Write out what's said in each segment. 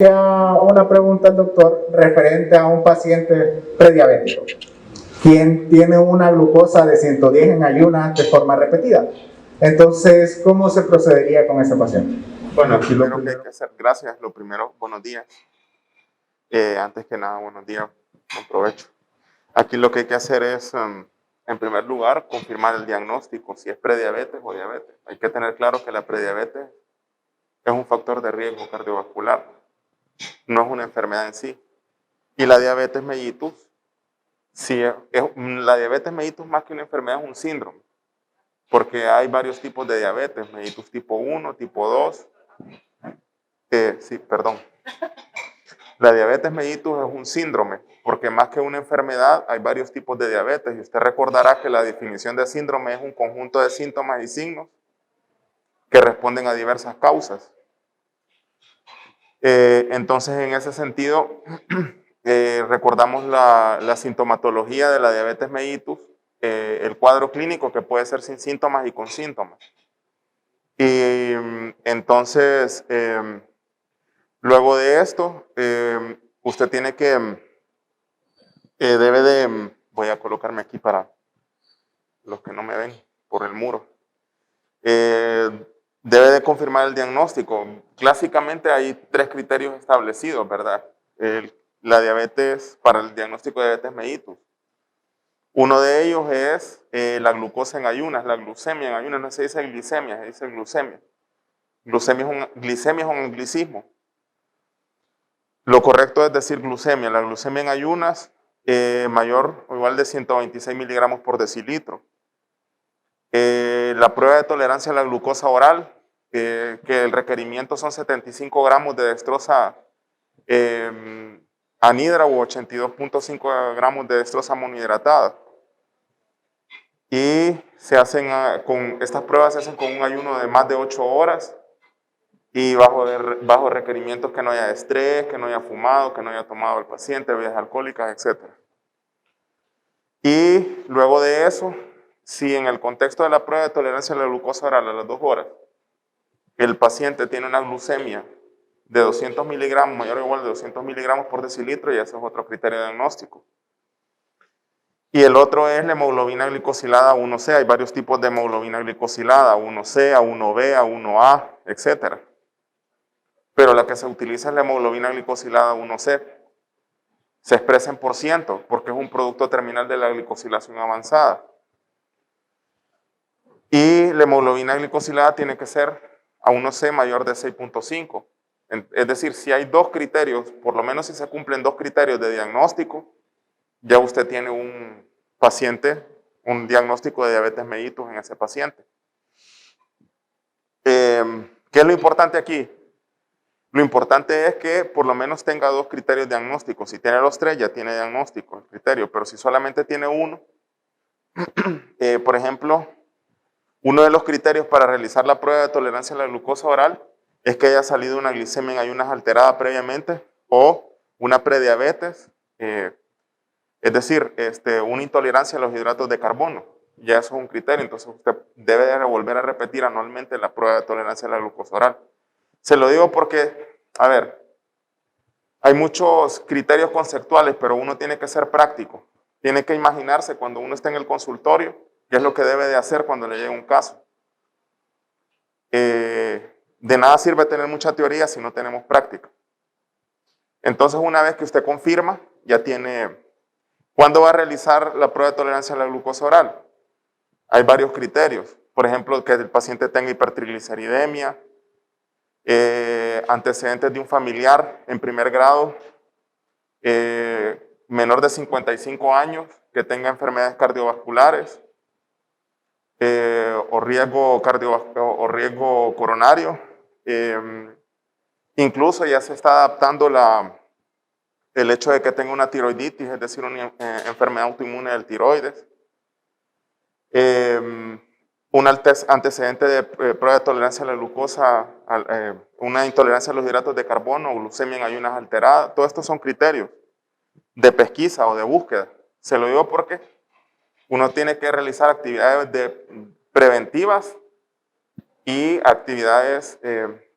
Una pregunta al doctor referente a un paciente prediabético, quien tiene una glucosa de 110 en ayunas de forma repetida. Entonces, ¿cómo se procedería con ese paciente? Bueno, aquí lo primero que hay que hacer, gracias, lo primero, buenos días. Antes que nada, buenos días, buen provecho. Aquí lo que hay que hacer es, en primer lugar, confirmar el diagnóstico, si es prediabetes o diabetes. Hay que tener claro que la prediabetes es un factor de riesgo cardiovascular, no es una enfermedad en sí. Y la diabetes mellitus, la diabetes mellitus más que una enfermedad es un síndrome, porque hay varios tipos de diabetes, mellitus tipo 1, tipo 2. La diabetes mellitus es un síndrome, porque más que una enfermedad hay varios tipos de diabetes. Y usted recordará que la definición de síndrome es un conjunto de síntomas y signos que responden a diversas causas. Entonces, en ese sentido, recordamos la sintomatología de la diabetes mellitus, el cuadro clínico que puede ser sin síntomas y con síntomas. Y entonces, luego de esto, usted tiene que, voy a colocarme aquí para los que no me ven por el muro, debe de confirmar el diagnóstico. Clásicamente hay 3 criterios establecidos, ¿verdad? La diabetes, para el diagnóstico de diabetes mellitus. Uno de ellos es la glucosa en ayunas, la glucemia en ayunas, no se dice glicemia, se dice glucemia. Glicemia es un anglicismo. Lo correcto es decir glucemia. La glucemia en ayunas mayor o igual de 126 miligramos por decilitro. La prueba de tolerancia a la glucosa oral, que el requerimiento son 75 gramos de dextrosa anhidra u 82.5 gramos de dextrosa monohidratada. Y estas pruebas se hacen con un ayuno de más de 8 horas y bajo requerimientos que no haya estrés, que no haya fumado, que no haya tomado el paciente, bebidas alcohólicas, etc. Y luego de eso, si en el contexto de la prueba de tolerancia a la glucosa oral a las 2 horas, el paciente tiene una glucemia de 200 miligramos, mayor o igual de 200 miligramos por decilitro, y ese es otro criterio diagnóstico. Y el otro es la hemoglobina glicosilada 1C. Hay varios tipos de hemoglobina glicosilada, 1C, A1B, A1A, etc. Pero la que se utiliza es la hemoglobina glicosilada 1C. Se expresa en por ciento porque es un producto terminal de la glicosilación avanzada. Y la hemoglobina glicosilada tiene que ser A1C mayor de 6.5. Es decir, si hay 2 criterios, por lo menos si se cumplen 2 criterios de diagnóstico, ya usted tiene un paciente, un diagnóstico de diabetes mellitus en ese paciente. ¿Qué es lo importante aquí? Lo importante es que por lo menos tenga 2 criterios diagnósticos. Si tiene los 3, ya tiene diagnóstico, el criterio. Pero si solamente tiene uno, por ejemplo, uno de los criterios para realizar la prueba de tolerancia a la glucosa oral es que haya salido una glicemia en ayunas alterada previamente o una prediabetes, es decir, una intolerancia a los hidratos de carbono. Ya eso es un criterio, entonces usted debe de volver a repetir anualmente la prueba de tolerancia a la glucosa oral. Se lo digo porque, a ver, hay muchos criterios conceptuales, pero uno tiene que ser práctico. Tiene que imaginarse cuando uno está en el consultorio qué es lo que debe de hacer cuando le llega un caso. De nada sirve tener mucha teoría si no tenemos práctica. Entonces, una vez que usted confirma, ya tiene... ¿Cuándo va a realizar la prueba de tolerancia a la glucosa oral? Hay varios criterios. Por ejemplo, que el paciente tenga hipertrigliceridemia, antecedentes de un familiar en primer grado, menor de 55 años, que tenga enfermedades cardiovasculares o riesgo coronario. Incluso ya se está adaptando el hecho de que tenga una tiroiditis, es decir, una enfermedad autoinmune del tiroides. Un antecedente de prueba de tolerancia a la glucosa, una intolerancia a los hidratos de carbono, glucemia en ayunas alteradas. Todos estos son criterios de pesquisa o de búsqueda. Se lo digo porque uno tiene que realizar actividades preventivas y actividades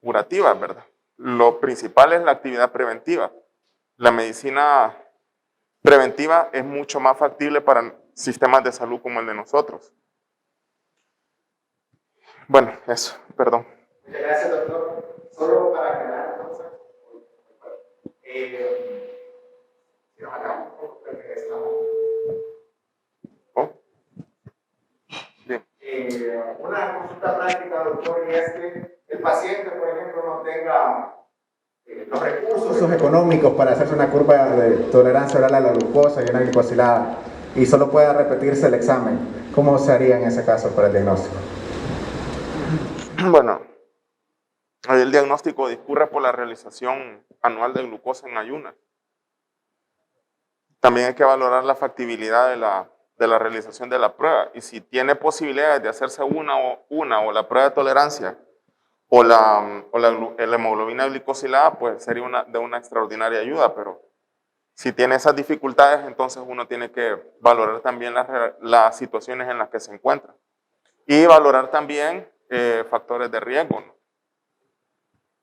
curativas, ¿verdad? lo principal es la actividad preventiva. La medicina preventiva es mucho más factible para sistemas de salud como el de nosotros. Bueno, eso, perdón. Muchas gracias, doctor. Solo para aclarar, entonces, si nos acabamos un poco, porque estamos. Oh. Bien. Una consulta práctica, doctor, y es que el paciente, por ejemplo, no tenga los recursos económicos para hacerse una curva de tolerancia oral a la glucosa y una glicosilada y solo pueda repetirse el examen. ¿Cómo se haría en ese caso para el diagnóstico? Bueno, el diagnóstico discurre por la realización anual de glucosa en ayunas. También hay que valorar la factibilidad de la realización de la prueba. Y si tiene posibilidades de hacerse una o la prueba de tolerancia o la hemoglobina glicosilada, pues sería de una extraordinaria ayuda. Pero si tiene esas dificultades, entonces uno tiene que valorar también las situaciones en las que se encuentra. Y valorar también factores de riesgo, ¿no?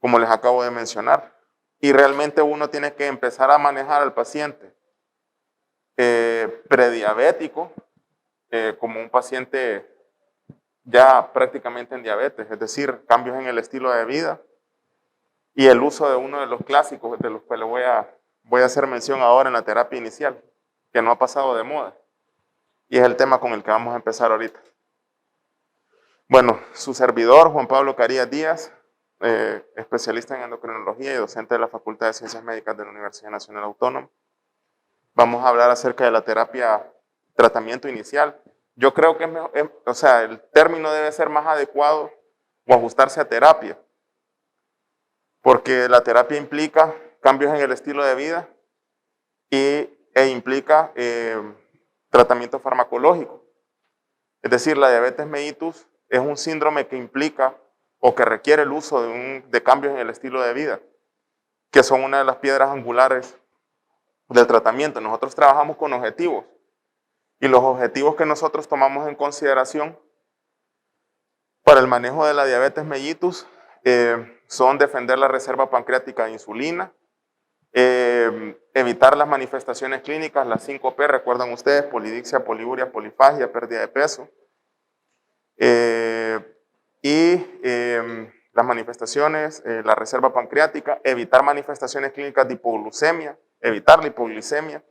Como les acabo de mencionar. Y realmente uno tiene que empezar a manejar al paciente prediabético como un paciente ya prácticamente en diabetes, es decir, cambios en el estilo de vida y el uso de uno de los clásicos de los que le voy a hacer mención ahora en la terapia inicial, que no ha pasado de moda. Y es el tema con el que vamos a empezar ahorita. Bueno, su servidor, Juan Pablo Carías Díaz, especialista en endocrinología y docente de la Facultad de Ciencias Médicas de la Universidad Nacional Autónoma. Vamos a hablar acerca de la terapia tratamiento inicial. Yo creo que el término debe ser más adecuado o ajustarse a terapia, porque la terapia implica cambios en el estilo de vida e implica tratamiento farmacológico. Es decir, la diabetes mellitus es un síndrome que implica o que requiere el uso de cambios en el estilo de vida, que son una de las piedras angulares del tratamiento. Nosotros trabajamos con objetivos y los objetivos que nosotros tomamos en consideración para el manejo de la diabetes mellitus son defender la reserva pancreática de insulina, evitar las manifestaciones clínicas, las 5P, recuerdan ustedes, polidixia, poliuria, polifagia, pérdida de peso, las manifestaciones, la reserva pancreática, evitar manifestaciones clínicas de hipoglucemia, evitar la hipoglucemia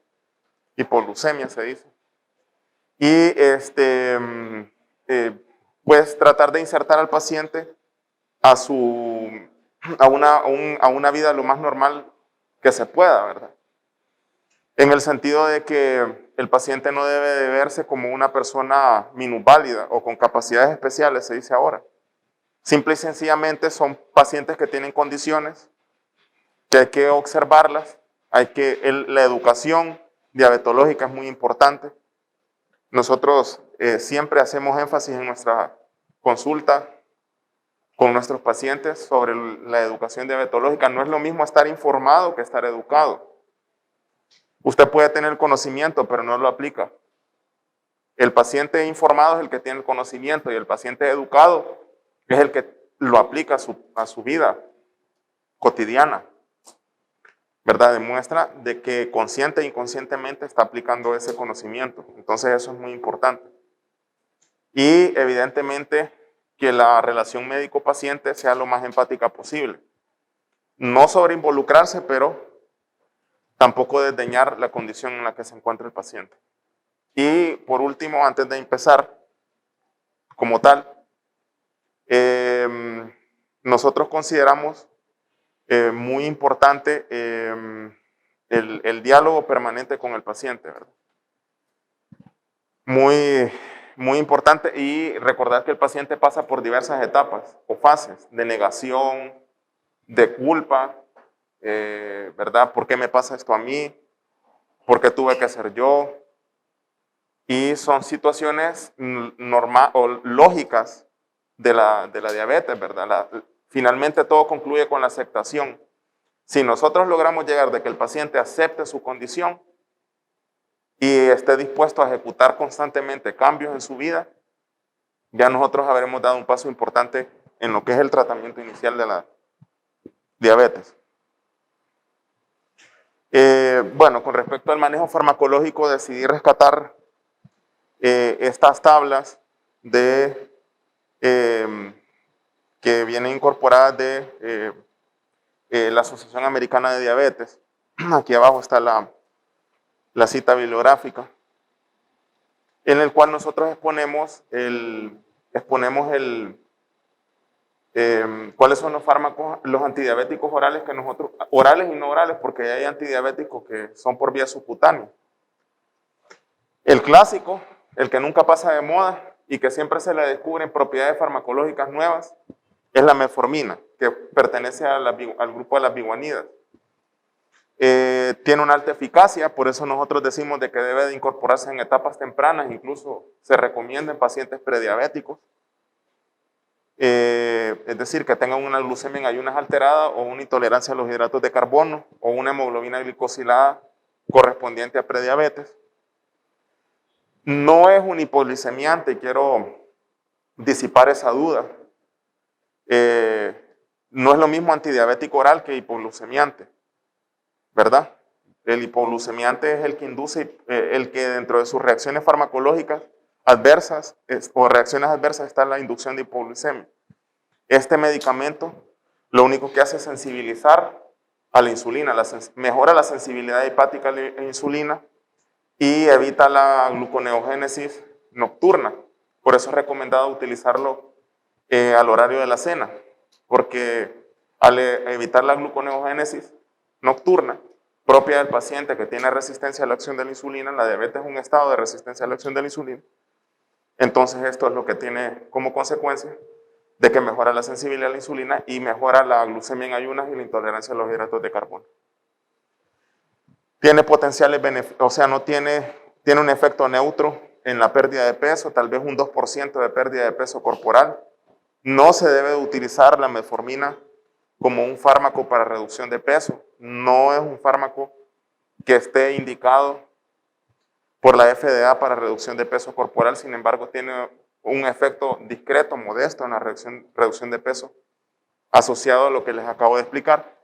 se dice, y pues tratar de insertar al paciente a una vida lo más normal que se pueda, ¿verdad? En el sentido de que el paciente no debe de verse como una persona minusválida o con capacidades especiales, se dice ahora. Simple y sencillamente son pacientes que tienen condiciones, que hay que observarlas, la educación diabetológica es muy importante. Nosotros siempre hacemos énfasis en nuestra consulta con nuestros pacientes sobre la educación diabetológica. No es lo mismo estar informado que estar educado. Usted puede tener conocimiento, pero no lo aplica. El paciente informado es el que tiene el conocimiento y el paciente educado es el que lo aplica a su vida cotidiana, ¿verdad? Demuestra de que consciente e inconscientemente está aplicando ese conocimiento. Entonces eso es muy importante. Y evidentemente que la relación médico-paciente sea lo más empática posible. No sobreinvolucrarse, pero tampoco desdeñar la condición en la que se encuentra el paciente. Y por último, antes de empezar, como tal, nosotros consideramos muy importante el diálogo permanente con el paciente, ¿verdad? Muy importante, y recordar que el paciente pasa por diversas etapas o fases de negación, de culpa, ¿verdad? ¿Por qué me pasa esto a mí? ¿Por qué tuve que ser yo? Y son situaciones o lógicas de la diabetes, ¿verdad? Finalmente todo concluye con la aceptación. Si nosotros logramos llegar de que el paciente acepte su condición y esté dispuesto a ejecutar constantemente cambios en su vida, ya nosotros habremos dado un paso importante en lo que es el tratamiento inicial diabetes. Bueno, con respecto al manejo farmacológico, decidí rescatar estas tablas que vienen incorporadas de la Asociación Americana de Diabetes. Aquí abajo está la cita bibliográfica, en el cual nosotros exponemos cuáles son los fármacos, los antidiabéticos orales que nosotros, orales y no orales, porque hay antidiabéticos que son por vía subcutánea. El clásico, el que nunca pasa de moda y que siempre se le descubren propiedades farmacológicas nuevas, es la metformina, que pertenece al grupo de las biguanidas. Tiene una alta eficacia, por eso nosotros decimos de que debe de incorporarse en etapas tempranas, incluso se recomienda en pacientes prediabéticos. Es decir, que tengan una glucemia en ayunas alterada o una intolerancia a los hidratos de carbono o una hemoglobina glicosilada correspondiente a prediabetes. No es un hipoglicemiante, quiero disipar esa duda. No es lo mismo antidiabético oral que hipoglucemiante, ¿verdad? El hipoglucemiante es el que induce, el que dentro de sus reacciones farmacológicas adversas o reacciones adversas está la inducción de hipoglucemia. Este medicamento lo único que hace es sensibilizar a la insulina, mejora la sensibilidad hepática a la insulina y evita la gluconeogénesis nocturna. Por eso es recomendado utilizarlo al horario de la cena, porque al evitar la gluconeogénesis nocturna, propia del paciente que tiene resistencia a la acción de la insulina, la diabetes es un estado de resistencia a la acción de la insulina, entonces esto es lo que tiene como consecuencia de que mejora la sensibilidad a la insulina y mejora la glucemia en ayunas y la intolerancia a los hidratos de carbono. Tiene potenciales beneficios, o sea, tiene un efecto neutro en la pérdida de peso, tal vez un 2% de pérdida de peso corporal. No se debe utilizar la metformina como un fármaco para reducción de peso. No es un fármaco que esté indicado por la FDA para reducción de peso corporal, sin embargo tiene un efecto discreto, modesto en la reducción de peso asociado a lo que les acabo de explicar.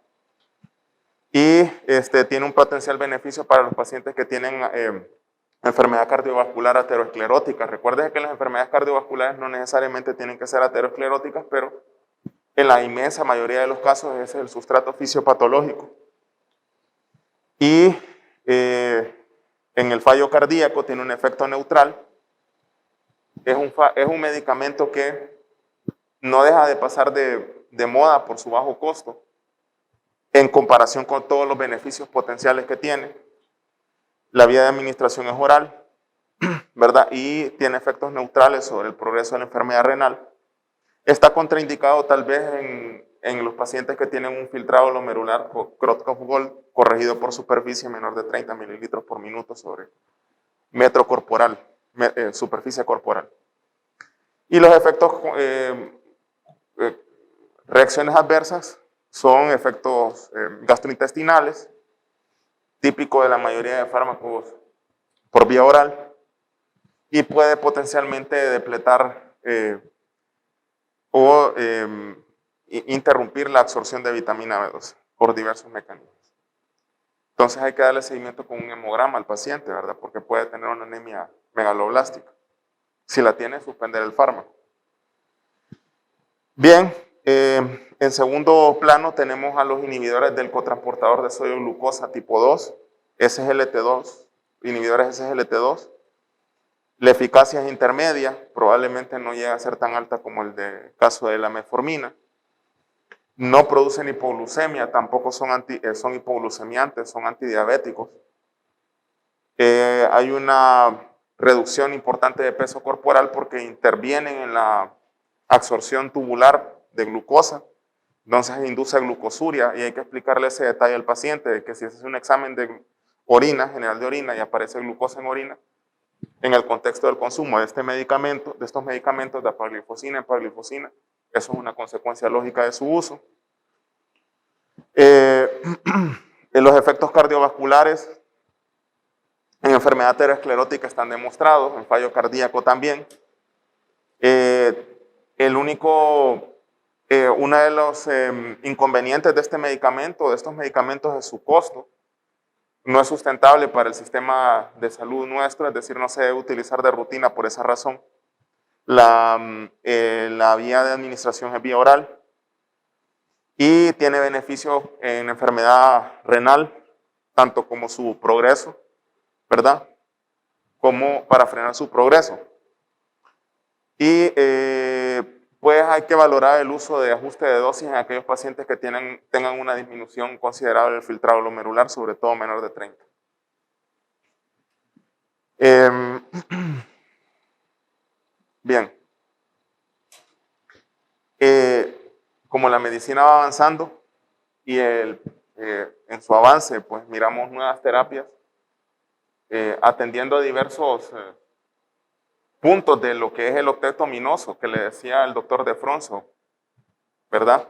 Y tiene un potencial beneficio para los pacientes que tienen enfermedad cardiovascular aterosclerótica. Recuerden que las enfermedades cardiovasculares no necesariamente tienen que ser ateroscleróticas, pero en la inmensa mayoría de los casos ese es el sustrato fisiopatológico. Y en el fallo cardíaco tiene un efecto neutral. Es un medicamento que no deja de pasar de moda por su bajo costo en comparación con todos los beneficios potenciales que tiene. La vía de administración es oral, ¿verdad? Y tiene efectos neutrales sobre el progreso de la enfermedad renal. Está contraindicado tal vez en los pacientes que tienen un filtrado glomerular Creutzfeldt-Gold corregido por superficie menor de 30 mililitros por minuto sobre metro corporal, superficie corporal. Y los efectos, reacciones adversas son efectos gastrointestinales, típico de la mayoría de fármacos por vía oral, y puede potencialmente depletar o interrumpir la absorción de vitamina B12 por diversos mecanismos. Entonces hay que darle seguimiento con un hemograma al paciente, ¿verdad? Porque puede tener una anemia megaloblástica. Si la tiene, suspender el fármaco. Bien, en segundo plano tenemos a los inhibidores del cotransportador de sodio glucosa tipo 2, SGLT2, inhibidores SGLT2. La eficacia es intermedia, probablemente no llega a ser tan alta como el caso de la metformina. No producen hipoglucemia, tampoco son hipoglucemiantes, son antidiabéticos. Hay una reducción importante de peso corporal porque intervienen en la absorción tubular de glucosa, entonces induce glucosuria y hay que explicarle ese detalle al paciente de que si se hace un examen de orina, general de orina, y aparece glucosa en orina, en el contexto del consumo de estos medicamentos de apaglifosina, empaglifosina, eso es una consecuencia lógica de su uso. Los efectos cardiovasculares en enfermedad aterosclerótica están demostrados, en fallo cardíaco también. El único Uno de los inconvenientes de este medicamento, de estos medicamentos, es su costo. No es sustentable para el sistema de salud nuestro, es decir, no se debe utilizar de rutina por esa razón. La vía de administración es vía oral y tiene beneficios en enfermedad renal, tanto como su progreso, ¿verdad? Como para frenar su progreso. Y pues hay que valorar el uso de ajuste de dosis en aquellos pacientes que tengan una disminución considerable del filtrado glomerular, sobre todo menor de 30. Bien. Como la medicina va avanzando y en su avance, pues miramos nuevas terapias atendiendo a diversos puntos de lo que es el octeto ominoso que le decía el doctor de Fronzo, ¿verdad?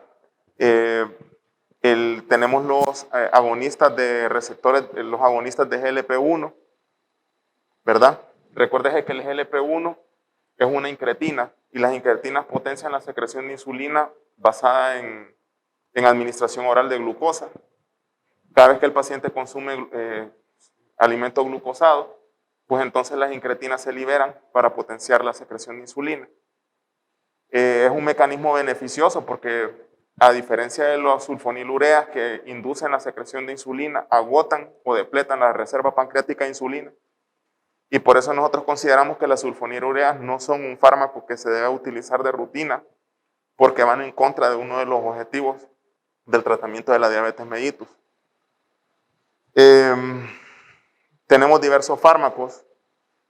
Tenemos los agonistas de receptores, los agonistas de GLP-1, ¿verdad? Recuerde que el GLP-1 es una incretina y las incretinas potencian la secreción de insulina basada en administración oral de glucosa. Cada vez que el paciente consume alimento glucosado, pues entonces las incretinas se liberan para potenciar la secreción de insulina. Es un mecanismo beneficioso porque, a diferencia de los sulfonilureas que inducen la secreción de insulina, agotan o depletan la reserva pancreática de insulina. Y por eso nosotros consideramos que las sulfonilureas no son un fármaco que se debe utilizar de rutina, porque van en contra de uno de los objetivos del tratamiento de la diabetes mellitus. Tenemos diversos fármacos,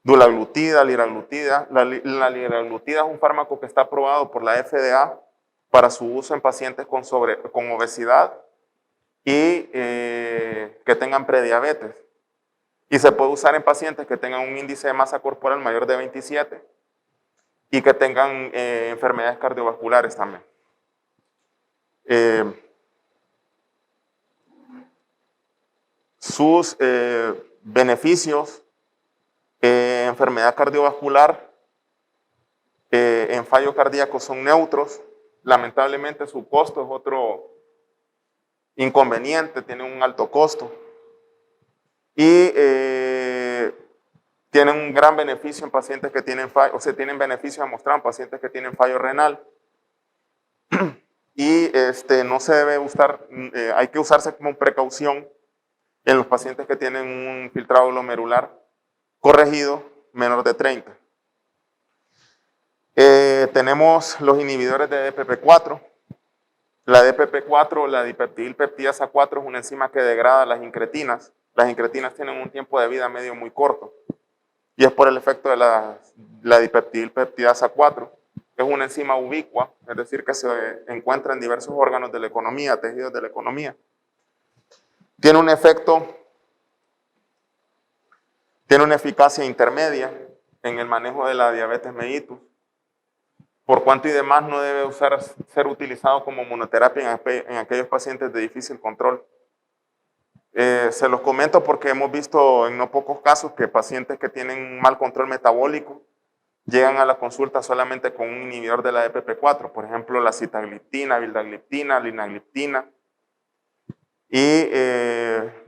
dulaglutida, liraglutida. La liraglutida es un fármaco que está aprobado por la FDA para su uso en pacientes con obesidad y que tengan prediabetes. Y se puede usar en pacientes que tengan un índice de masa corporal mayor de 27 y que tengan enfermedades cardiovasculares también. Sus beneficios en enfermedad cardiovascular, en fallo cardíaco son neutros. Lamentablemente su costo es otro inconveniente, tiene un alto costo. Y tienen un gran beneficio en pacientes que tienen fallo, o sea, tienen beneficio demostrado en pacientes que tienen fallo renal. Y no se debe usar, hay que usarse como precaución en los pacientes que tienen un filtrado glomerular corregido menor de 30. Tenemos los inhibidores de DPP-4. La DPP-4, la dipeptidilpeptidasa 4, es una enzima que degrada las incretinas. Las incretinas tienen un tiempo de vida medio muy corto. Y es por el efecto de la dipeptidilpeptidasa 4. Es una enzima ubicua, es decir, que se encuentra en diversos órganos de la economía, tejidos de la economía. Tiene un efecto, tiene una eficacia intermedia en el manejo de la diabetes mellitus. Por cuanto y demás no debe ser utilizado como monoterapia en aquellos pacientes de difícil control. Se los comento porque hemos visto en no pocos casos que pacientes que tienen un mal control metabólico llegan a la consulta solamente con un inhibidor de la DPP-4, por ejemplo la sitagliptina, vildagliptina, linagliptina, y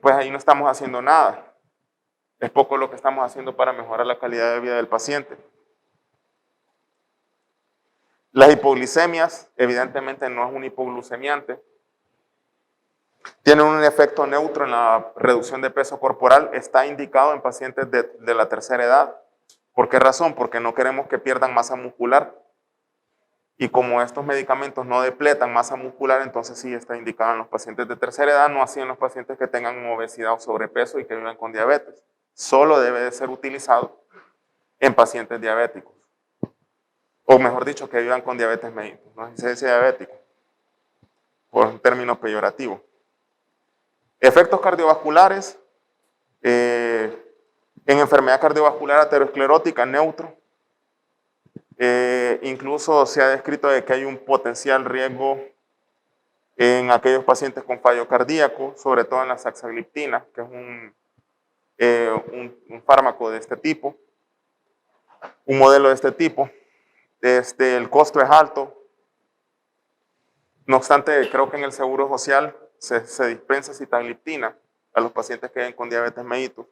pues ahí no estamos haciendo nada. Es poco lo que estamos haciendo para mejorar la calidad de vida del paciente. Las hipoglicemias, evidentemente no es un hipoglucemiante. Tienen un efecto neutro en la reducción de peso corporal. Está indicado en pacientes de la tercera edad. ¿Por qué razón? Porque no queremos que pierdan masa muscular. Y como estos medicamentos no depletan masa muscular, entonces sí está indicado en los pacientes de tercera edad, no así en los pacientes que tengan obesidad o sobrepeso y que vivan con diabetes. Solo debe de ser utilizado en pacientes diabéticos. O mejor dicho, que vivan con diabetes mellitus, no es diabético, por un término peyorativo. Efectos cardiovasculares, en enfermedad cardiovascular aterosclerótica, neutro. Incluso se ha descrito de que hay un potencial riesgo en aquellos pacientes con fallo cardíaco, sobre todo en la saxagliptina, que es un fármaco de este tipo, un modelo de este tipo. El costo es alto. No obstante, creo que en el Seguro Social se dispensa sitagliptina a los pacientes que viven con diabetes mellitus.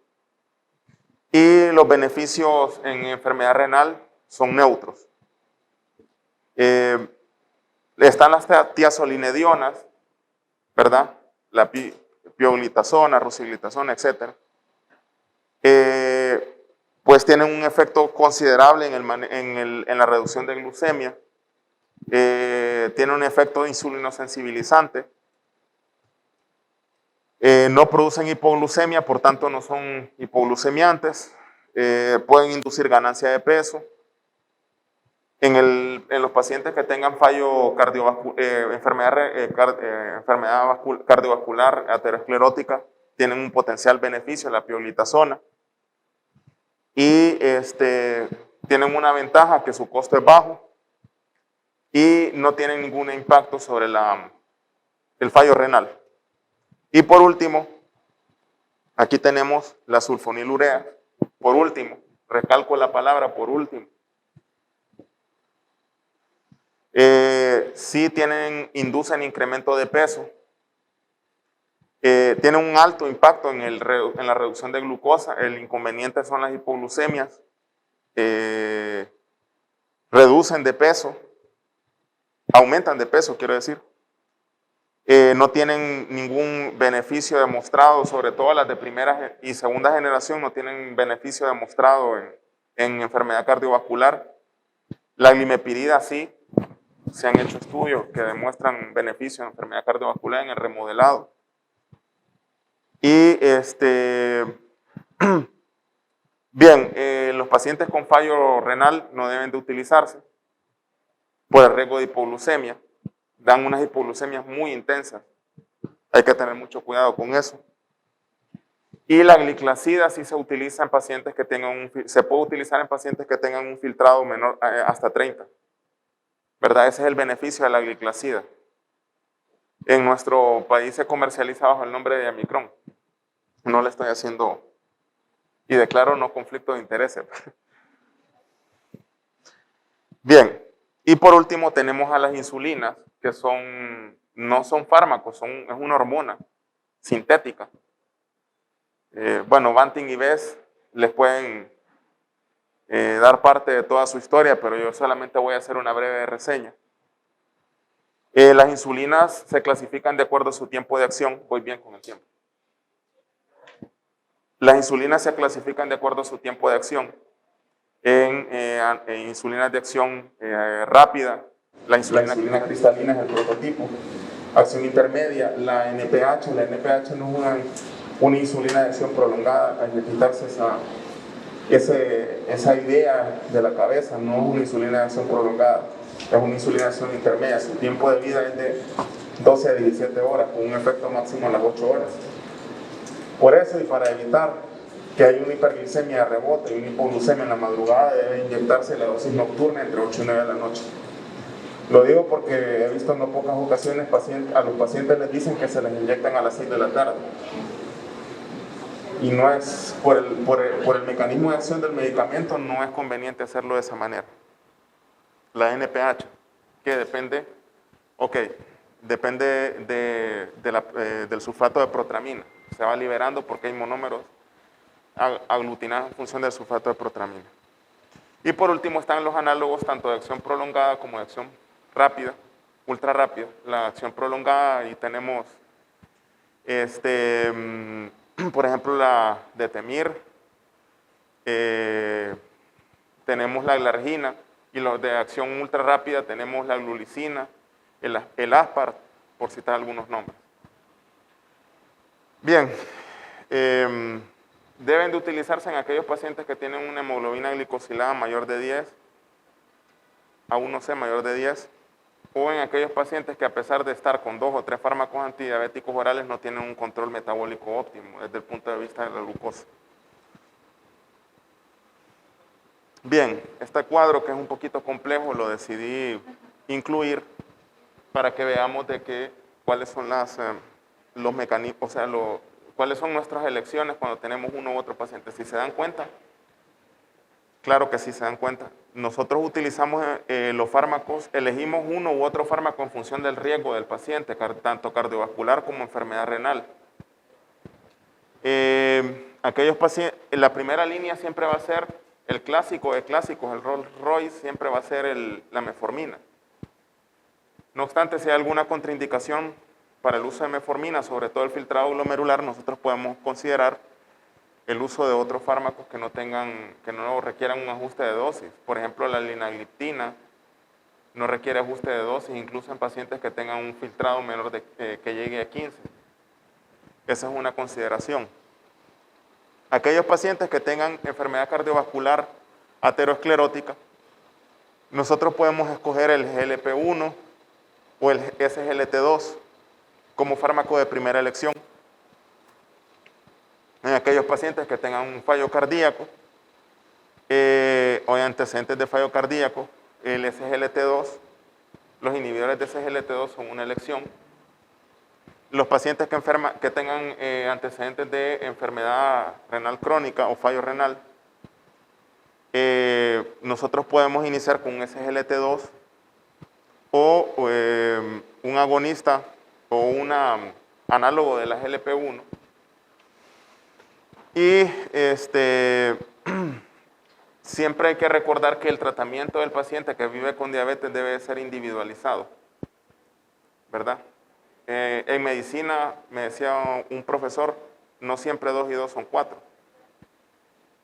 Y los beneficios en enfermedad renal son neutros. Están las tiazolinedionas, ¿verdad? La pioglitazona, rosiglitazona, etc. Pues tienen un efecto considerable en la reducción de glucemia. Tiene un efecto insulinosensibilizante. No producen hipoglucemia, por tanto no son hipoglucemiantes. Pueden inducir ganancia de peso. En los pacientes que tengan fallo enfermedad cardiovascular aterosclerótica, tienen un potencial beneficio la pioglitazona. Y tienen una ventaja que su costo es bajo y no tienen ningún impacto sobre el fallo renal. Y por último, aquí tenemos la sulfonilurea. Por último, recalco la palabra por último. Sí inducen incremento de peso. Tienen un alto impacto en la reducción de glucosa. El inconveniente son las hipoglucemias. Reducen de peso. Aumentan de peso, quiero decir. No tienen ningún beneficio demostrado, sobre todo las de primera y segunda generación no tienen beneficio demostrado en enfermedad cardiovascular. La glimepirida sí, se han hecho estudios que demuestran beneficio en enfermedad cardiovascular en el remodelado. Y bien, los pacientes con fallo renal no deben de utilizarse por el riesgo de hipoglucemia. Dan unas hipoglucemias muy intensas. Hay que tener mucho cuidado con eso. Y la gliclazida sí se utiliza en pacientes que tengan se puede utilizar en pacientes que tengan un filtrado menor hasta 30. ¿Verdad? Ese es el beneficio de la gliclazida. En nuestro país se comercializa bajo el nombre de Amicron. No le estoy haciendo y declaro no conflicto de intereses. Bien, y por último tenemos a las insulinas, que no son fármacos, es una hormona sintética. Bueno, Banting y Bess les pueden dar parte de toda su historia, pero yo solamente voy a hacer una breve reseña. Las insulinas se clasifican de acuerdo a su tiempo de acción. Voy bien con el tiempo. Las insulinas se clasifican de acuerdo a su tiempo de acción. En insulinas de acción rápida, la insulina cristalina es el prototipo. Acción intermedia, la NPH. La NPH no es una insulina de acción prolongada. Hay que quitarse esa idea de la cabeza. No es una insulina de acción prolongada, es una insulina de acción intermedia. Su tiempo de vida es de 12 a 17 horas, con un efecto máximo a las 8 horas. Por eso, y para evitar que haya una hiperglicemia de rebote y una hipoglucemia en la madrugada, debe inyectarse la dosis nocturna entre 8 y 9 de la noche. Lo digo porque he visto en no pocas ocasiones a los pacientes les dicen que se les inyectan a las 6 de la tarde. Y no es, por el mecanismo de acción del medicamento, no es conveniente hacerlo de esa manera. La NPH, que depende del sulfato de protramina. Se va liberando porque hay monómeros aglutinados en función del sulfato de protramina. Y por último están los análogos tanto de acción prolongada como de acción rápida, ultra rápida. La acción prolongada, y tenemos por ejemplo la Detemir, tenemos la glargina, y los de acción ultra rápida tenemos la glulicina, el Aspart, por citar algunos nombres. Bien, deben de utilizarse en aquellos pacientes que tienen una hemoglobina glicosilada mayor de 10, A1C mayor de 10, o en aquellos pacientes que a pesar de estar con 2 o 3 fármacos antidiabéticos orales no tienen un control metabólico óptimo desde el punto de vista de la glucosa. Bien, este cuadro, que es un poquito complejo, lo decidí incluir para que veamos cuáles son los mecanismos, o sea, cuáles son nuestras elecciones cuando tenemos uno u otro paciente. Si se dan cuenta, Claro que sí, se dan cuenta. Nosotros utilizamos los fármacos, elegimos uno u otro fármaco en función del riesgo del paciente, tanto cardiovascular como enfermedad renal. Aquellos pacientes, la primera línea siempre va a ser el clásico de clásicos, el Rolls Royce siempre va a ser la metformina. No obstante, si hay alguna contraindicación para el uso de metformina, sobre todo el filtrado glomerular, nosotros podemos considerar el uso de otros fármacos que no requieran un ajuste de dosis. Por ejemplo, la linagliptina no requiere ajuste de dosis, incluso en pacientes que tengan un filtrado menor que llegue a 15. Esa es una consideración. Aquellos pacientes que tengan enfermedad cardiovascular aterosclerótica, nosotros podemos escoger el GLP-1 o el SGLT2 como fármaco de primera elección. En aquellos pacientes que tengan un fallo cardíaco o antecedentes de fallo cardíaco, el SGLT2, los inhibidores de SGLT2 son una elección. Los pacientes que tengan antecedentes de enfermedad renal crónica o fallo renal, nosotros podemos iniciar con un SGLT2 o un agonista o un análogo de la GLP-1. Y siempre hay que recordar que el tratamiento del paciente que vive con diabetes debe ser individualizado, ¿verdad? En medicina, me decía un profesor, no siempre 2 y 2 son 4.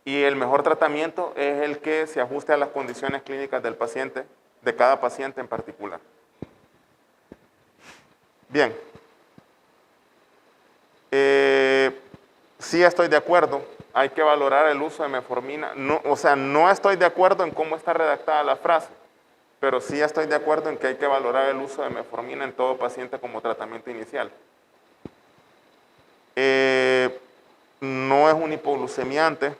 Y el mejor tratamiento es el que se ajuste a las condiciones clínicas del paciente, de cada paciente en particular. Bien. Sí estoy de acuerdo, hay que valorar el uso de metformina. No, o sea, no estoy de acuerdo en cómo está redactada la frase, pero sí estoy de acuerdo en que hay que valorar el uso de metformina en todo paciente como tratamiento inicial. No es un hipoglucemiante,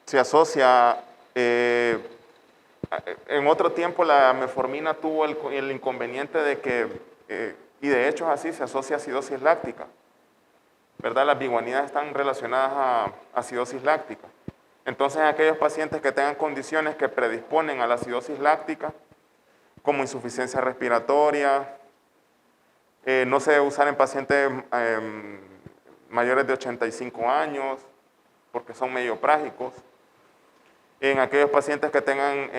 se asocia, en otro tiempo la metformina tuvo el inconveniente de que, y de hecho es así, se asocia a acidosis láctica, ¿verdad? Las biguanidas están relacionadas a acidosis láctica. Entonces, aquellos pacientes que tengan condiciones que predisponen a la acidosis láctica, como insuficiencia respiratoria, no se debe usar en pacientes mayores de 85 años, porque son medioprágicos. En aquellos pacientes que tengan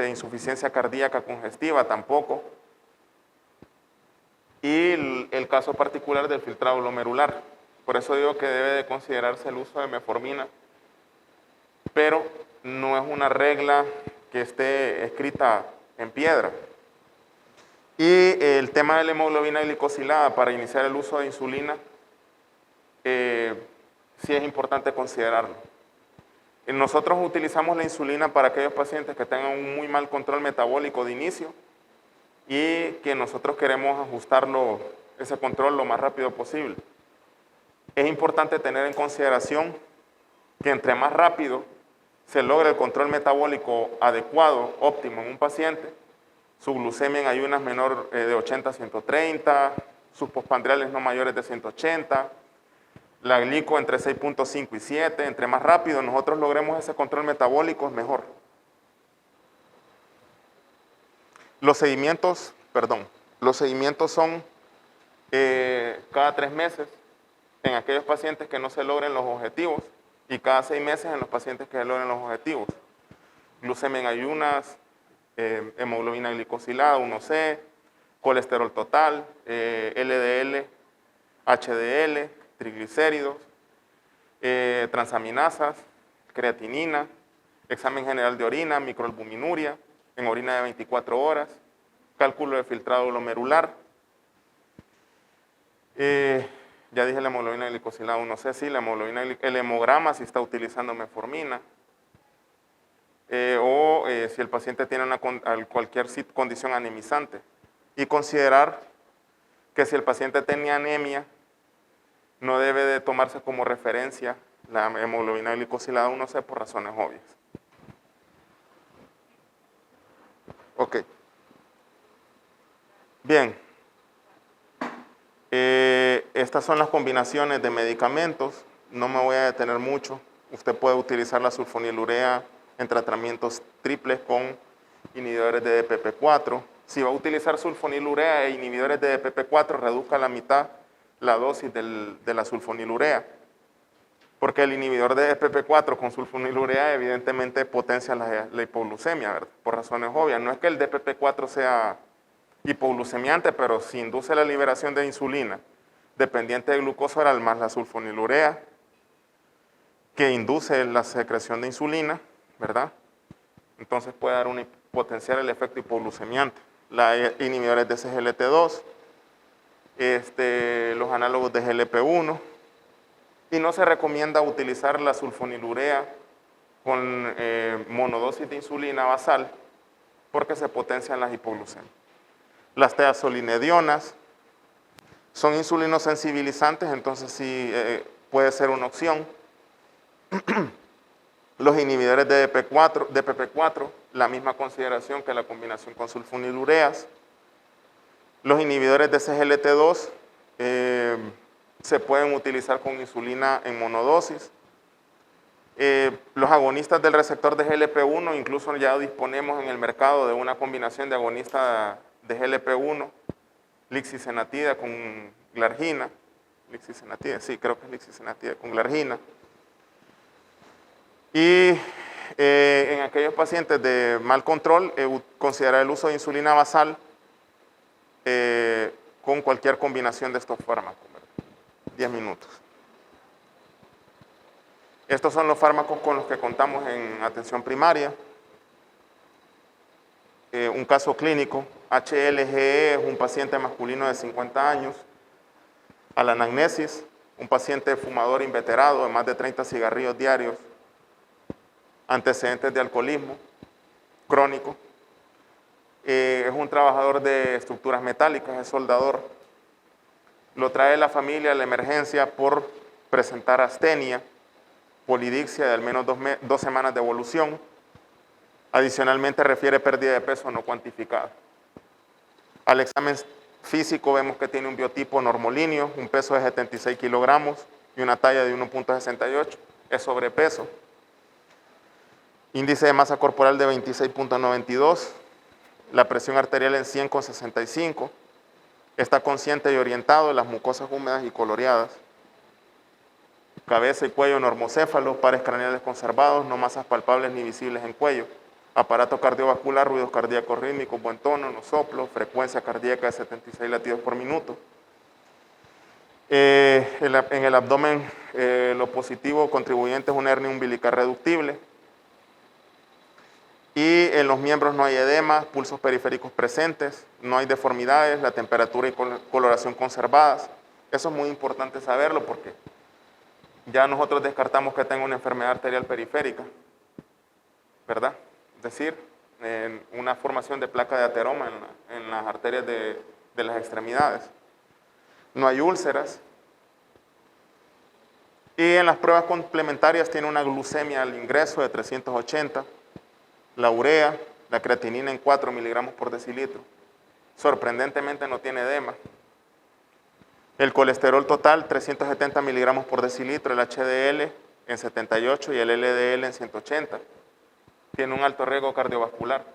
insuficiencia cardíaca congestiva, tampoco. Y el caso particular del filtrado glomerular. Por eso digo que debe de considerarse el uso de metformina, pero no es una regla que esté escrita en piedra. Y el tema de la hemoglobina glicosilada para iniciar el uso de insulina, sí es importante considerarlo. Nosotros utilizamos la insulina para aquellos pacientes que tengan un muy mal control metabólico de inicio y que nosotros queremos ajustarlo, ese control lo más rápido posible. Es importante tener en consideración que entre más rápido se logra el control metabólico adecuado, óptimo en un paciente, su glucemia en ayunas menor de 80 a 130, sus postprandiales no mayores de 180, la glico entre 6.5 y 7, entre más rápido nosotros logremos ese control metabólico es mejor. Los seguimientos son cada 3 meses en aquellos pacientes que no se logren los objetivos y cada 6 meses en los pacientes que logren los objetivos. Glucemia en ayunas, hemoglobina glicosilada 1C, colesterol total, LDL, HDL, triglicéridos, transaminasas, creatinina, examen general de orina, microalbuminuria, en orina de 24 horas, cálculo de filtrado glomerular. Ya dije la hemoglobina glicosilada 1C, sí, el hemograma si está utilizando metformina, si el paciente tiene cualquier condición anemizante. Y considerar que si el paciente tenía anemia, no debe de tomarse como referencia la hemoglobina glicosilada 1C por razones obvias. Ok. Bien. Estas son las combinaciones de medicamentos. No me voy a detener mucho. usted puede utilizar la sulfonilurea en tratamientos triples con inhibidores de DPP4. Si va a utilizar sulfonilurea e inhibidores de DPP4, reduzca a la mitad la dosis de la sulfonilurea. Porque el inhibidor de DPP4 con sulfonilurea evidentemente potencia la hipoglucemia, ¿verdad? Por razones obvias. No es que el DPP4 sea hipoglucemiante, pero si induce la liberación de insulina dependiente de glucosa oral más la sulfonilurea, que induce la secreción de insulina, ¿verdad? Entonces puede dar potenciar el efecto hipoglucemiante. Los inhibidores de SGLT2, los análogos de GLP-1, y no se recomienda utilizar la sulfonilurea con monodosis de insulina basal porque se potencian las hipoglucemias. Las teazolinedionas son insulinosensibilizantes, entonces sí puede ser una opción. Los inhibidores de DPP4, la misma consideración que la combinación con sulfonilureas. Los inhibidores de SGLT2 se pueden utilizar con insulina en monodosis. Los agonistas del receptor de GLP-1, incluso ya disponemos en el mercado de una combinación de agonista de GLP-1, lixisenatida con glargina. Lixisenatida, sí, creo que es lixisenatida con glargina. Y en aquellos pacientes de mal control, considerar el uso de insulina basal con cualquier combinación de estos fármacos. 10 minutos. Estos son los fármacos con los que contamos en atención primaria. Un caso clínico, HLGE, es un paciente masculino de 50 años. A la anamnesis, un paciente fumador inveterado de más de 30 cigarrillos diarios. Antecedentes de alcoholismo crónico. Es un trabajador de estructuras metálicas, es soldador. Lo trae la familia a la emergencia por presentar astenia, polidixia de al menos 2 semanas de evolución. Adicionalmente refiere pérdida de peso no cuantificada. Al examen físico vemos que tiene un biotipo normolíneo, un peso de 76 kilogramos y una talla de 1.68. Es sobrepeso. Índice de masa corporal de 26.92. La presión arterial en 100/65. Está consciente y orientado, las mucosas húmedas y coloreadas. Cabeza y cuello normocéfalo, pares craneales conservados, no masas palpables ni visibles en cuello. Aparato cardiovascular, ruidos cardíacos rítmicos, buen tono, no soplo, frecuencia cardíaca de 76 latidos por minuto. En el abdomen, lo positivo contribuyente es una hernia umbilical reductible. Y en los miembros no hay edema, pulsos periféricos presentes, no hay deformidades, la temperatura y coloración conservadas. Eso es muy importante saberlo porque ya nosotros descartamos que tenga una enfermedad arterial periférica, ¿verdad? Es decir, una formación de placa de ateroma en las arterias de las extremidades. No hay úlceras. Y en las pruebas complementarias tiene una glucemia al ingreso de 380. La urea, la creatinina en 4 miligramos por decilitro. Sorprendentemente no tiene edema. El colesterol total, 370 miligramos por decilitro, el HDL en 78 y el LDL en 180. Tiene un alto riesgo cardiovascular.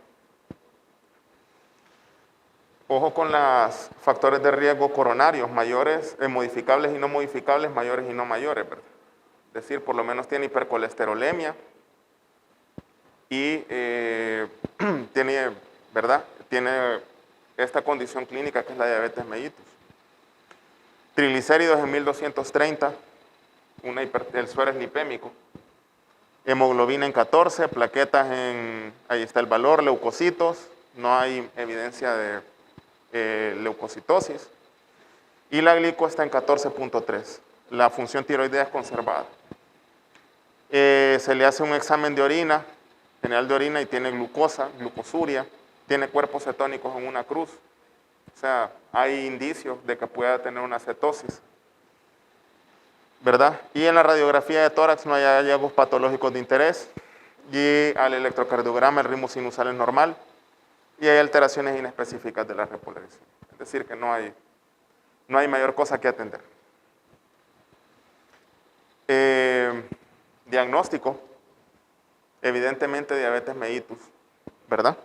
Ojo con los factores de riesgo coronarios, mayores, modificables y no modificables, mayores y no mayores, ¿verdad? Es decir, por lo menos tiene hipercolesterolemia, y tiene, ¿verdad? Tiene esta condición clínica que es la diabetes mellitus. Triglicéridos en 1230, el suero es lipémico. Hemoglobina en 14, plaquetas ahí está el valor, leucocitos, no hay evidencia de leucocitosis. Y la glico está en 14.3, la función tiroidea es conservada. Se le hace un examen de orina, general de orina, y tiene glucosa, glucosuria, tiene cuerpos cetónicos en una cruz. O sea, hay indicios de que pueda tener una cetosis, ¿verdad? Y en la radiografía de tórax no hay hallazgos patológicos de interés. Y al electrocardiograma el ritmo sinusal es normal. Y hay alteraciones inespecíficas de la repolarización. Es decir, que no hay mayor cosa que atender. Diagnóstico, evidentemente diabetes mellitus, ¿verdad?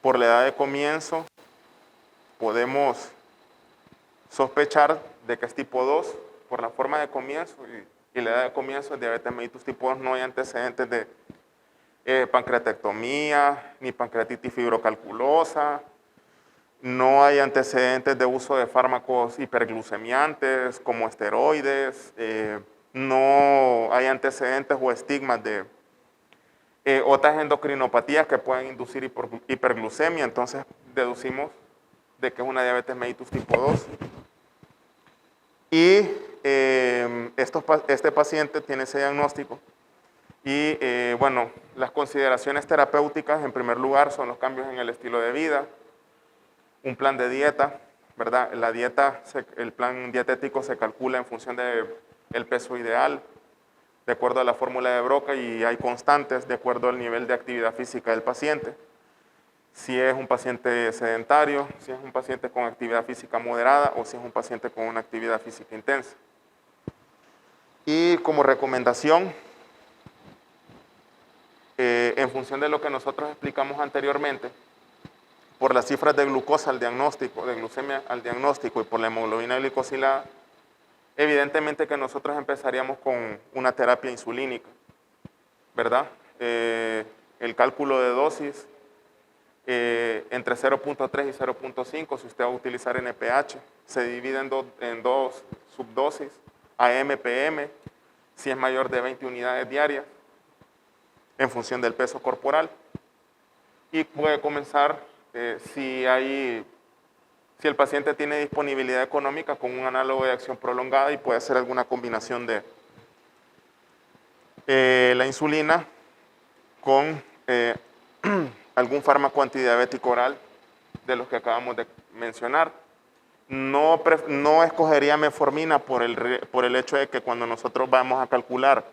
Por la edad de comienzo podemos sospechar de que es tipo 2 por la forma de comienzo y la edad de comienzo es diabetes mellitus tipo 2. No hay antecedentes de pancreatectomía, ni pancreatitis fibrocalculosa, no hay antecedentes de uso de fármacos hiperglucemiantes como esteroides, no hay antecedentes o estigmas de otras endocrinopatías que pueden inducir hiperglucemia. Entonces deducimos de que es una diabetes mellitus tipo 2. Y este paciente tiene ese diagnóstico. Y bueno, las consideraciones terapéuticas en primer lugar son los cambios en el estilo de vida, un plan de dieta, ¿verdad? La dieta, el plan dietético se calcula en función del peso ideal, de acuerdo a la fórmula de Broca, y hay constantes de acuerdo al nivel de actividad física del paciente. Si es un paciente sedentario, si es un paciente con actividad física moderada o si es un paciente con una actividad física intensa. Y como recomendación, en función de lo que nosotros explicamos anteriormente, por las cifras de glucosa al diagnóstico, de glucemia al diagnóstico y por la hemoglobina glicosilada, evidentemente que nosotros empezaríamos con una terapia insulínica, ¿verdad? El cálculo de dosis entre 0.3 y 0.5, si usted va a utilizar NPH, se divide en dos subdosis, AM/PM, si es mayor de 20 unidades diarias, en función del peso corporal. Y puede comenzar, si el paciente tiene disponibilidad económica, con un análogo de acción prolongada, y puede hacer alguna combinación de la insulina con algún fármaco antidiabético oral de los que acabamos de mencionar. No escogería metformina por el hecho de que cuando nosotros vamos a calcular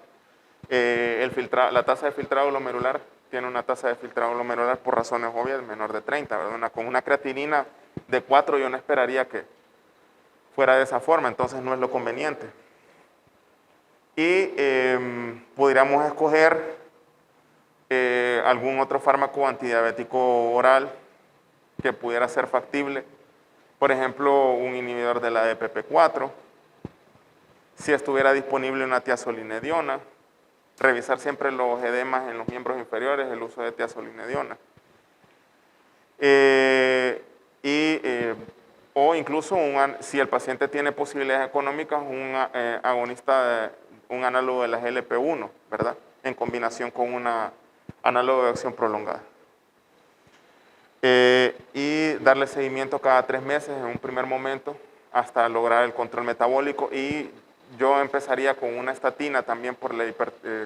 la tasa de filtrado glomerular, tiene una tasa de filtrado glomerular por razones obvias menor de 30, ¿verdad? Con una creatinina de 4 yo no esperaría que fuera de esa forma, entonces no es lo conveniente. Y podríamos escoger algún otro fármaco antidiabético oral que pudiera ser factible, por ejemplo, un inhibidor de la DPP4, si estuviera disponible una tiazolinediona, revisar siempre los edemas en los miembros inferiores, el uso de tiazolinediona. O incluso, si el paciente tiene posibilidades económicas, un agonista, un análogo de la GLP-1, ¿verdad? En combinación con un análogo de acción prolongada. Y darle seguimiento cada 3 meses en un primer momento hasta lograr el control metabólico. Y yo empezaría con una estatina también por la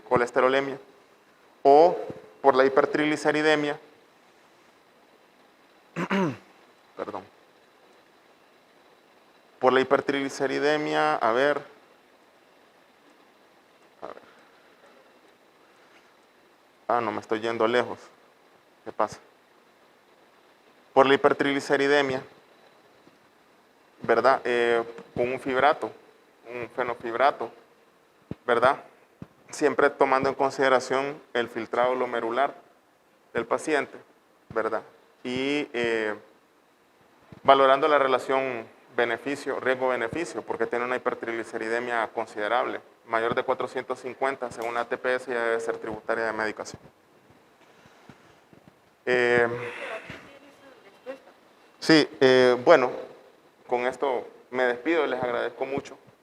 colesterolemia o por la hipertrigliceridemia. Perdón. Por la hipertrigliceridemia, a ver. Ah, no, me estoy yendo lejos. ¿Qué pasa? Por la hipertrigliceridemia, ¿verdad? Con un fibrato, un fenofibrato, ¿verdad? Siempre tomando en consideración el filtrado glomerular del paciente, ¿verdad? Y valorando la relación riesgo-beneficio, porque tiene una hipertrigliceridemia considerable, mayor de 450, según la TPS ya debe ser tributaria de medicación. Sí, bueno, con esto me despido, les agradezco mucho.